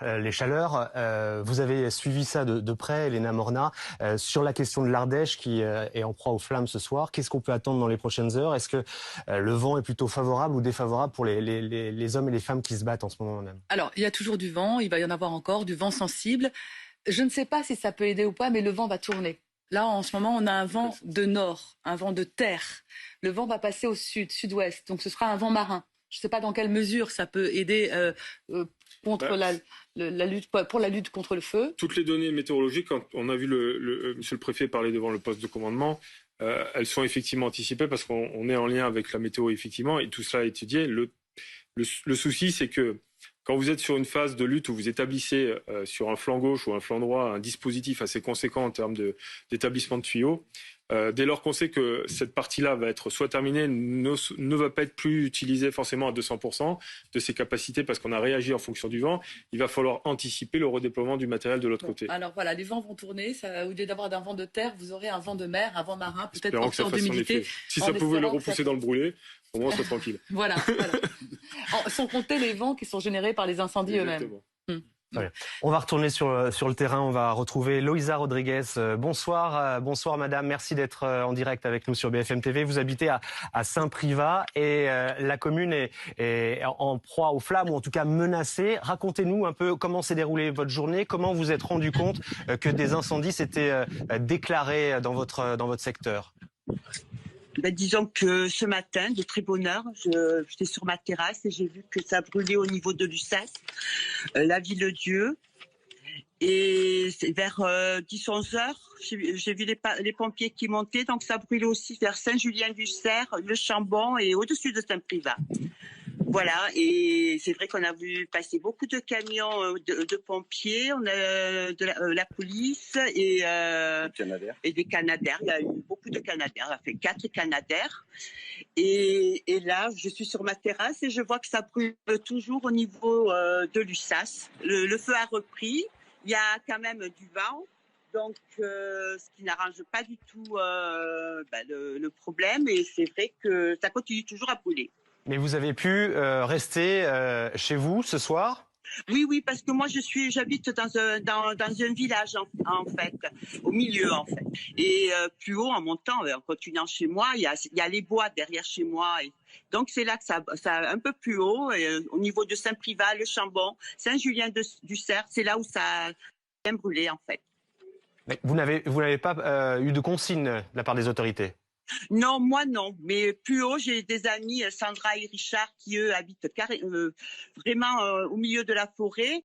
les chaleurs. Vous avez suivi ça de près, Elena Morna, sur la question de l'Ardèche qui est en proie aux flammes ce soir. Qu'est-ce qu'on peut attendre dans les prochaines heures? Est-ce que le vent est plutôt favorable ou défavorable pour les hommes et les femmes qui se battent en ce moment même? Alors, il y a toujours du vent, il va y en avoir encore, du vent sensible. Je ne sais pas si ça peut aider ou pas, mais le vent va tourner. Là, en ce moment, on a un vent de nord, un vent de terre. Le vent va passer au sud, sud-ouest, donc ce sera un vent marin. Je ne sais pas dans quelle mesure ça peut aider contre la lutte, pour la lutte contre le feu. Toutes les données météorologiques, quand on a vu monsieur le préfet parler devant le poste de commandement, elles sont effectivement anticipées parce qu'on est en lien avec la météo, effectivement, et tout cela est étudié. Le souci, c'est que quand vous êtes sur une phase de lutte où vous établissez sur un flanc gauche ou un flanc droit un dispositif assez conséquent en termes d'établissement de tuyaux, dès lors qu'on sait que cette partie-là va être soit terminée, ne va pas être plus utilisée forcément à 200% de ses capacités parce qu'on a réagi en fonction du vent, il va falloir anticiper le redéploiement du matériel de l'autre côté. Alors voilà, les vents vont tourner. Au lieu d'avoir un vent de terre, vous aurez un vent de mer, un vent marin, peut-être porteur d'humidité. Si ça pouvait le repousser dans le brûlé, au moins on serait tranquille. Voilà. Sans compter les vents qui sont générés par les incendies eux-mêmes. On va retourner sur le terrain, on va retrouver Loïsa Rodriguez. Bonsoir madame, merci d'être en direct avec nous sur BFM TV. Vous habitez à Saint-Privat et la commune est en proie aux flammes ou en tout cas menacée. Racontez-nous un peu comment s'est déroulée votre journée, comment vous êtes rendu compte que des incendies s'étaient déclarés dans votre secteur. Disons que ce matin, de très bonne heure, j'étais sur ma terrasse et j'ai vu que ça brûlait au niveau de Lussas, la Ville-Dieu. Et vers 10-11 heures, j'ai vu les pompiers qui montaient, donc ça brûlait aussi vers Saint-Julien-du-Cerf, le Chambon et au-dessus de Saint-Privat. Voilà, et c'est vrai qu'on a vu passer beaucoup de camions de pompiers, on a la police et des Canadaires. Il y a eu beaucoup de Canadaires, on a fait 4 Canadaires. Et là, je suis sur ma terrasse et je vois que ça brûle toujours au niveau de Lussas. Le feu a repris, il y a quand même du vent. Donc, ce qui n'arrange pas du tout le problème. Et c'est vrai que ça continue toujours à brûler. Mais vous avez pu rester chez vous ce soir? Oui, parce que moi j'habite dans un village en fait, au milieu en fait. Et plus haut en montant, en continuant chez moi, il y a les bois derrière chez moi. Et donc c'est là que ça un peu plus haut, au niveau de Saint-Privat, le Chambon, Saint-Julien-du-Cerf, c'est là où ça a bien brûlé en fait. Mais vous n'avez pas eu de consigne de la part des autorités? Non, moi non. Mais plus haut, j'ai des amis, Sandra et Richard, qui eux habitent vraiment au milieu de la forêt.